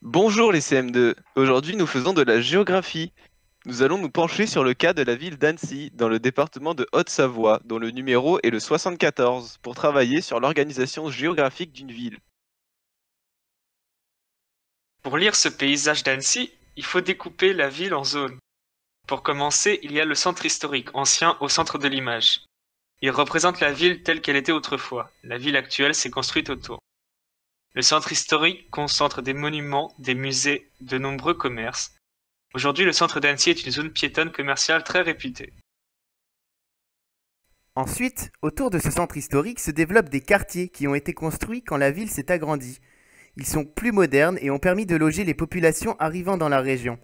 Bonjour les CM2, aujourd'hui nous faisons de la géographie. Nous allons nous pencher sur le cas de la ville d'Annecy, dans le département de Haute-Savoie, dont le numéro est le 74, pour travailler sur l'organisation géographique d'une ville. Pour lire ce paysage d'Annecy, il faut découper la ville en zones. Pour commencer, il y a le centre historique, ancien au centre de l'image. Il représente la ville telle qu'elle était autrefois. La ville actuelle s'est construite autour. Le centre historique concentre des monuments, des musées, de nombreux commerces. Aujourd'hui, le centre d'Annecy est une zone piétonne commerciale très réputée. Ensuite, autour de ce centre historique se développent des quartiers qui ont été construits quand la ville s'est agrandie. Ils sont plus modernes et ont permis de loger les populations arrivant dans la région.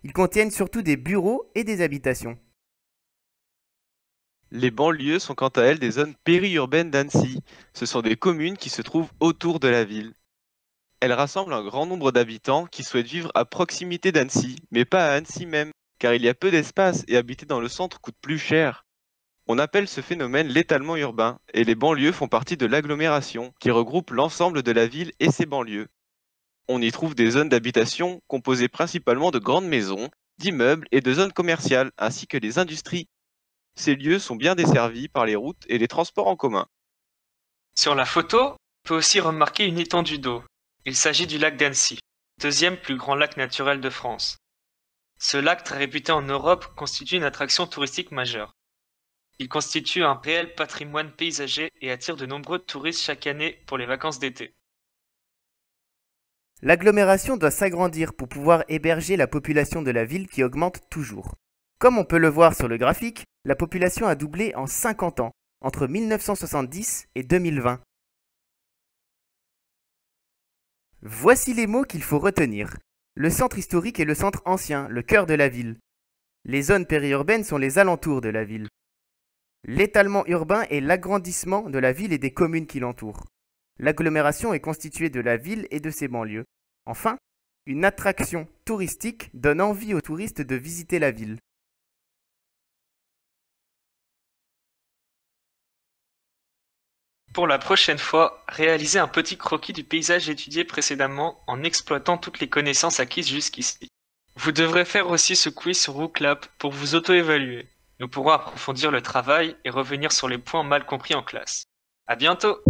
Ils contiennent surtout des bureaux et des habitations. Les banlieues sont quant à elles des zones périurbaines d'Annecy. Ce sont des communes qui se trouvent autour de la ville. Elles rassemblent un grand nombre d'habitants qui souhaitent vivre à proximité d'Annecy, mais pas à Annecy même, car il y a peu d'espace et habiter dans le centre coûte plus cher. On appelle ce phénomène l'étalement urbain, et les banlieues font partie de l'agglomération, qui regroupe l'ensemble de la ville et ses banlieues. On y trouve des zones d'habitation composées principalement de grandes maisons, d'immeubles et de zones commerciales, ainsi que les industries. Ces lieux sont bien desservis par les routes et les transports en commun. Sur la photo, on peut aussi remarquer une étendue d'eau. Il s'agit du lac d'Annecy, deuxième plus grand lac naturel de France. Ce lac très réputé en Europe constitue une attraction touristique majeure. Il constitue un réel patrimoine paysager et attire de nombreux touristes chaque année pour les vacances d'été. L'agglomération doit s'agrandir pour pouvoir héberger la population de la ville qui augmente toujours. Comme on peut le voir sur le graphique, la population a doublé en 50 ans, entre 1970 et 2020. Voici les mots qu'il faut retenir. Le centre historique est le centre ancien, le cœur de la ville. Les zones périurbaines sont les alentours de la ville. L'étalement urbain est l'agrandissement de la ville et des communes qui l'entourent. L'agglomération est constituée de la ville et de ses banlieues. Enfin, une attraction touristique donne envie aux touristes de visiter la ville. Pour la prochaine fois, réalisez un petit croquis du paysage étudié précédemment en exploitant toutes les connaissances acquises jusqu'ici. Vous devrez faire aussi ce quiz sur WooClap pour vous auto-évaluer. Nous pourrons approfondir le travail et revenir sur les points mal compris en classe. À bientôt!